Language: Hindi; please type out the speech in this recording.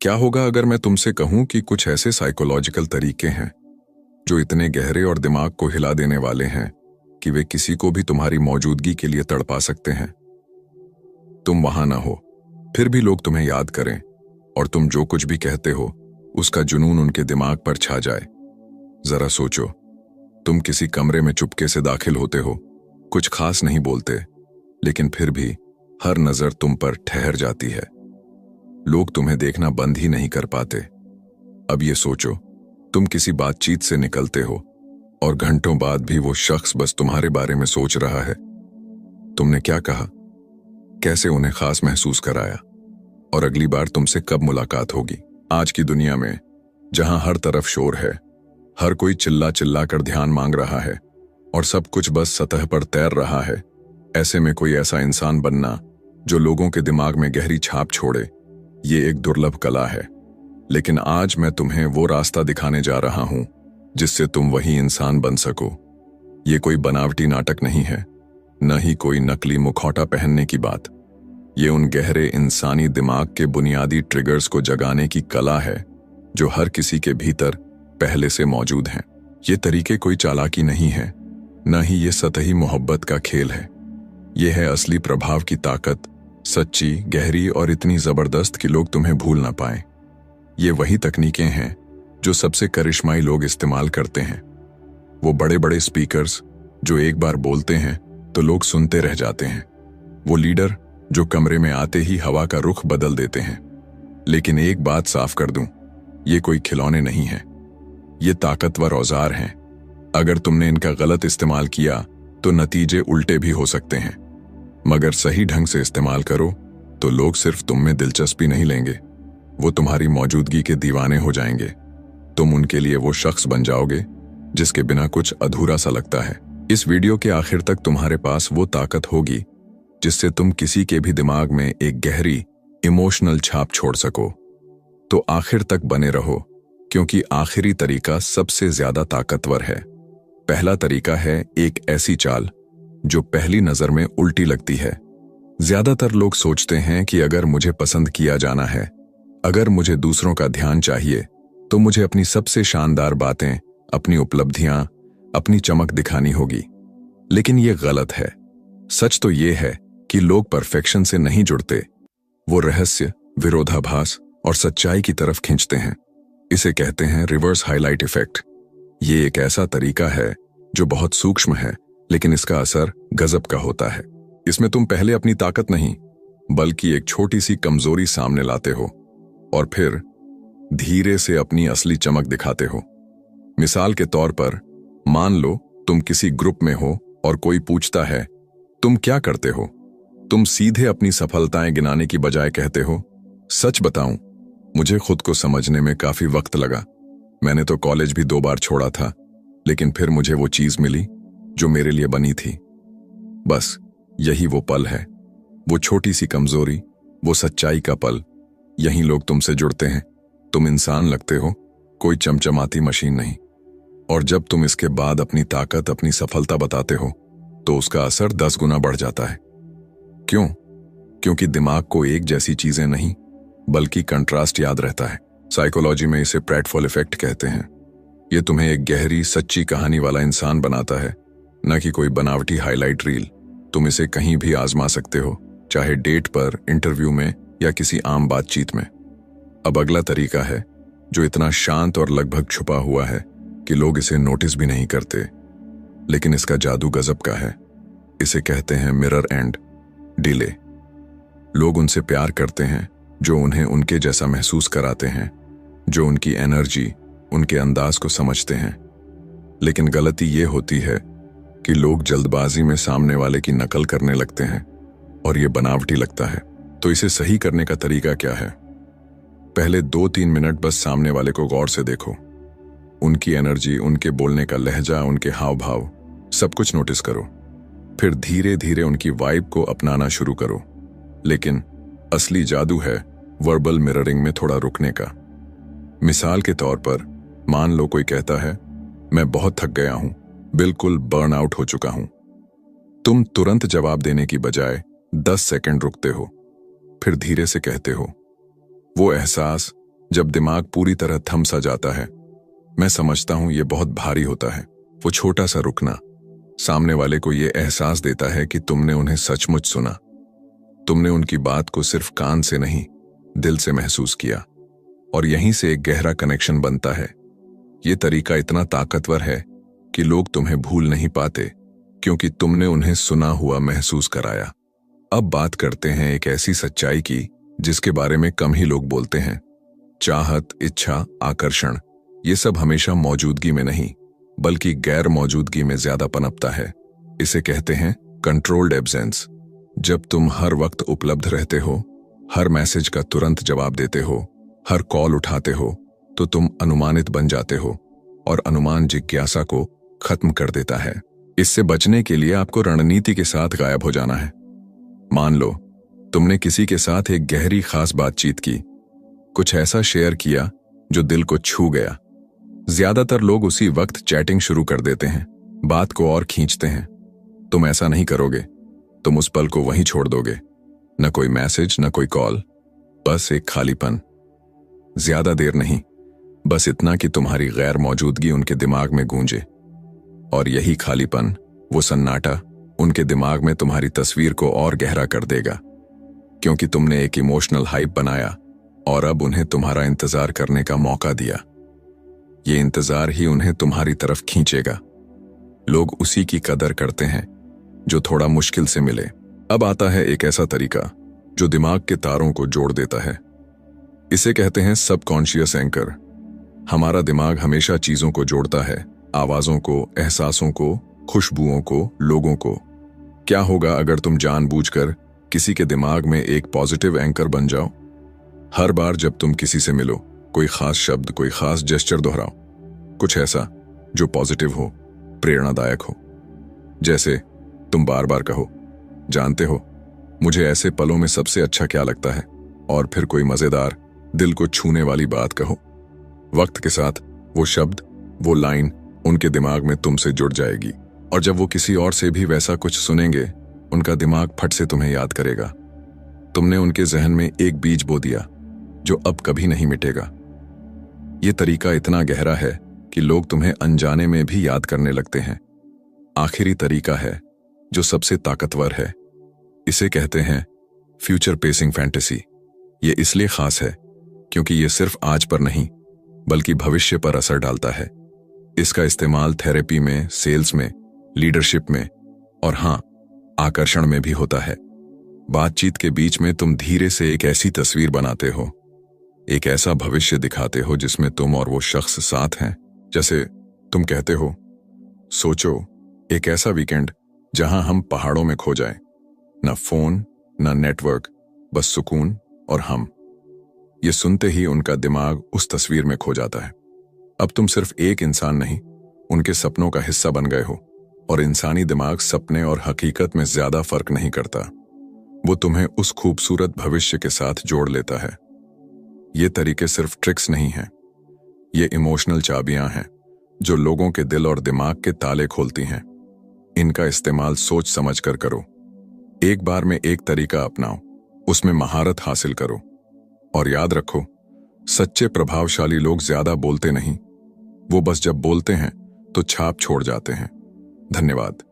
क्या होगा अगर मैं तुमसे कहूं कि कुछ ऐसे साइकोलॉजिकल तरीके हैं जो इतने गहरे और दिमाग को हिला देने वाले हैं कि वे किसी को भी तुम्हारी मौजूदगी के लिए तड़पा सकते हैं। तुम वहां ना हो, फिर भी लोग तुम्हें याद करें और तुम जो कुछ भी कहते हो उसका जुनून उनके दिमाग पर छा जाए। जरा सोचो, तुम किसी कमरे में चुपके से दाखिल होते हो, कुछ खास नहीं बोलते, लेकिन फिर भी हर नजर तुम पर ठहर जाती है। लोग तुम्हें देखना बंद ही नहीं कर पाते। अब ये सोचो, तुम किसी बातचीत से निकलते हो और घंटों बाद भी वो शख्स बस तुम्हारे बारे में सोच रहा है। तुमने क्या कहा, कैसे उन्हें खास महसूस कराया, और अगली बार तुमसे कब मुलाकात होगी। आज की दुनिया में जहां हर तरफ शोर है, हर कोई चिल्ला चिल्ला कर ध्यान मांग रहा है और सब कुछ बस सतह पर तैर रहा है, ऐसे में कोई ऐसा इंसान बनना जो लोगों के दिमाग में गहरी छाप छोड़े, ये एक दुर्लभ कला है। लेकिन आज मैं तुम्हें वो रास्ता दिखाने जा रहा हूं जिससे तुम वही इंसान बन सको। ये कोई बनावटी नाटक नहीं है, न ही कोई नकली मुखौटा पहनने की बात। ये उन गहरे इंसानी दिमाग के बुनियादी ट्रिगर्स को जगाने की कला है जो हर किसी के भीतर पहले से मौजूद हैं। ये तरीके कोई चालाकी नहीं है, न ही ये सतही मोहब्बत का खेल है। ये है असली प्रभाव की ताकत, सच्ची, गहरी और इतनी जबरदस्त कि लोग तुम्हें भूल ना पाएं। ये वही तकनीकें हैं जो सबसे करिश्माई लोग इस्तेमाल करते हैं। वो बड़े बड़े स्पीकर्स जो एक बार बोलते हैं तो लोग सुनते रह जाते हैं। वो लीडर जो कमरे में आते ही हवा का रुख बदल देते हैं। लेकिन एक बात साफ कर दूं, ये कोई खिलौने नहीं है, ये ताकतवर औजार हैं। अगर तुमने इनका गलत इस्तेमाल किया तो नतीजे उल्टे भी हो सकते हैं, मगर सही ढंग से इस्तेमाल करो तो लोग सिर्फ तुम में दिलचस्पी नहीं लेंगे, वो तुम्हारी मौजूदगी के दीवाने हो जाएंगे। तुम उनके लिए वो शख्स बन जाओगे जिसके बिना कुछ अधूरा सा लगता है। इस वीडियो के आखिर तक तुम्हारे पास वो ताकत होगी जिससे तुम किसी के भी दिमाग में एक गहरी इमोशनल छाप छोड़ सको। तो आखिर तक बने रहो, क्योंकि आखिरी तरीका सबसे ज्यादा ताकतवर है। पहला तरीका है एक ऐसी चाल जो पहली नजर में उल्टी लगती है। ज्यादातर लोग सोचते हैं कि अगर मुझे पसंद किया जाना है, अगर मुझे दूसरों का ध्यान चाहिए, तो मुझे अपनी सबसे शानदार बातें, अपनी उपलब्धियां, अपनी चमक दिखानी होगी। लेकिन यह गलत है। सच तो यह है कि लोग परफेक्शन से नहीं जुड़ते, वो रहस्य, विरोधाभास और सच्चाई की तरफ खींचते हैं। इसे कहते हैं रिवर्स हाईलाइट इफेक्ट। ये एक ऐसा तरीका है जो बहुत सूक्ष्म है, लेकिन इसका असर गजब का होता है। इसमें तुम पहले अपनी ताकत नहीं, बल्कि एक छोटी सी कमजोरी सामने लाते हो और फिर धीरे से अपनी असली चमक दिखाते हो। मिसाल के तौर पर, मान लो तुम किसी ग्रुप में हो और कोई पूछता है, तुम क्या करते हो? तुम सीधे अपनी सफलताएं गिनाने की बजाय कहते हो, सच बताऊं, मुझे खुद को समझने में काफी वक्त लगा। मैंने तो कॉलेज भी 2 बार छोड़ा था, लेकिन फिर मुझे वो चीज मिली जो मेरे लिए बनी थी। बस यही वो पल है, वो छोटी सी कमजोरी, वो सच्चाई का पल। यहीं लोग तुमसे जुड़ते हैं। तुम इंसान लगते हो, कोई चमचमाती मशीन नहीं। और जब तुम इसके बाद अपनी ताकत, अपनी सफलता बताते हो, तो उसका असर 10 गुना बढ़ जाता है। क्यों? क्योंकि दिमाग को एक जैसी चीजें नहीं, बल्कि कंट्रास्ट याद रहता है। साइकोलॉजी में इसे प्रेटफॉल इफेक्ट कहते हैं। यह तुम्हें एक गहरी, सच्ची कहानी वाला इंसान बनाता है, न कि कोई बनावटी हाईलाइट रील। तुम इसे कहीं भी आजमा सकते हो, चाहे डेट पर, इंटरव्यू में या किसी आम बातचीत में। अब अगला तरीका है जो इतना शांत और लगभग छुपा हुआ है कि लोग इसे नोटिस भी नहीं करते, लेकिन इसका जादू गजब का है। इसे कहते हैं मिरर एंड डिले। लोग उनसे प्यार करते हैं जो उन्हें उनके जैसा महसूस कराते हैं, जो उनकी एनर्जी, उनके अंदाज को समझते हैं। लेकिन गलती ये होती है कि लोग जल्दबाजी में सामने वाले की नकल करने लगते हैं और ये बनावटी लगता है। तो इसे सही करने का तरीका क्या है? पहले 2-3 मिनट बस सामने वाले को गौर से देखो। उनकी एनर्जी, उनके बोलने का लहजा, उनके हाव भाव, सब कुछ नोटिस करो। फिर धीरे धीरे उनकी वाइब को अपनाना शुरू करो। लेकिन असली जादू है वर्बल मिररिंग में थोड़ा रुकने का। मिसाल के तौर पर, मान लो कोई कहता है, मैं बहुत थक गया हूं, बिल्कुल बर्न आउट हो चुका हूं। तुम तुरंत जवाब देने की बजाय 10 सेकंड रुकते हो, फिर धीरे से कहते हो, वो एहसास जब दिमाग पूरी तरह थम सा जाता है। मैं समझता हूं ये बहुत भारी होता है। वो छोटा सा रुकना सामने वाले को ये एहसास देता है कि तुमने उन्हें सचमुच सुना। तुमने उनकी बात को सिर्फ कान से नहीं, दिल से महसूस किया, और यहीं से एक गहरा कनेक्शन बनता है। ये तरीका इतना ताकतवर है कि लोग तुम्हें भूल नहीं पाते, क्योंकि तुमने उन्हें सुना हुआ महसूस कराया। अब बात करते हैं एक ऐसी सच्चाई की जिसके बारे में कम ही लोग बोलते हैं। चाहत, इच्छा, आकर्षण, ये सब हमेशा मौजूदगी में नहीं, बल्कि गैर मौजूदगी में ज्यादा पनपता है। इसे कहते हैं कंट्रोल्ड एब्सेंस। जब तुम हर वक्त उपलब्ध रहते हो, हर मैसेज का तुरंत जवाब देते हो, हर कॉल उठाते हो, तो तुम अनुमानित बन जाते हो, और अनुमान जिज्ञासा को खत्म कर देता है। इससे बचने के लिए आपको रणनीति के साथ गायब हो जाना है। मान लो तुमने किसी के साथ एक गहरी खास बातचीत की, कुछ ऐसा शेयर किया जो दिल को छू गया। ज्यादातर लोग उसी वक्त चैटिंग शुरू कर देते हैं, बात को और खींचते हैं। तुम ऐसा नहीं करोगे। तुम उस पल को वहीं छोड़ दोगे। न कोई मैसेज, न कोई कॉल, बस एक खालीपन। ज्यादा देर नहीं, बस इतना कि तुम्हारी गैर मौजूदगी उनके दिमाग में गूंजे। और यही खालीपन, वो सन्नाटा, उनके दिमाग में तुम्हारी तस्वीर को और गहरा कर देगा, क्योंकि तुमने एक इमोशनल हाइप बनाया और अब उन्हें तुम्हारा इंतजार करने का मौका दिया। ये इंतजार ही उन्हें तुम्हारी तरफ खींचेगा। लोग उसी की कदर करते हैं जो थोड़ा मुश्किल से मिले। अब आता है एक ऐसा तरीका जो दिमाग के तारों को जोड़ देता है। इसे कहते हैं सबकॉन्शियस एंकर। हमारा दिमाग हमेशा चीजों को जोड़ता है, आवाजों को, एहसासों को, खुशबुओं को, लोगों को। क्या होगा अगर तुम जानबूझकर किसी के दिमाग में एक पॉजिटिव एंकर बन जाओ? हर बार जब तुम किसी से मिलो, कोई खास शब्द, कोई खास जेस्चर दोहराओ, कुछ ऐसा जो पॉजिटिव हो, प्रेरणादायक हो। जैसे तुम बार बार कहो, जानते हो मुझे ऐसे पलों में सबसे अच्छा क्या लगता है, और फिर कोई मजेदार, दिल को छूने वाली बात कहो। वक्त के साथ वो शब्द, वो लाइन उनके दिमाग में तुमसे जुड़ जाएगी, और जब वो किसी और से भी वैसा कुछ सुनेंगे, उनका दिमाग फट से तुम्हें याद करेगा। तुमने उनके जहन में एक बीज बो दिया जो अब कभी नहीं मिटेगा। ये तरीका इतना गहरा है कि लोग तुम्हें अनजाने में भी याद करने लगते हैं। आखिरी तरीका है जो सबसे ताकतवर है। इसे कहते हैं फ्यूचर पेसिंग फैंटेसी। ये इसलिए खास है क्योंकि ये सिर्फ आज पर नहीं, बल्कि भविष्य पर असर डालता है। इसका इस्तेमाल थेरेपी में, सेल्स में, लीडरशिप में, और हाँ, आकर्षण में भी होता है। बातचीत के बीच में तुम धीरे से एक ऐसी तस्वीर बनाते हो, एक ऐसा भविष्य दिखाते हो जिसमें तुम और वो शख्स साथ हैं। जैसे तुम कहते हो, सोचो एक ऐसा वीकेंड जहां हम पहाड़ों में खो जाएं, न फोन, न नेटवर्क, बस सुकून और हम। ये सुनते ही उनका दिमाग उस तस्वीर में खो जाता है। अब तुम सिर्फ एक इंसान नहीं, उनके सपनों का हिस्सा बन गए हो, और इंसानी दिमाग सपने और हकीकत में ज्यादा फर्क नहीं करता। वो तुम्हें उस खूबसूरत भविष्य के साथ जोड़ लेता है। ये तरीके सिर्फ ट्रिक्स नहीं हैं, ये इमोशनल चाबियां हैं जो लोगों के दिल और दिमाग के ताले खोलती हैं। इनका इस्तेमाल सोच समझ कर करो। एक बार में एक तरीका अपनाओ, उसमें महारत हासिल करो, और याद रखो, सच्चे प्रभावशाली लोग ज्यादा बोलते नहीं, वो बस जब बोलते हैं तो छाप छोड़ जाते हैं। धन्यवाद।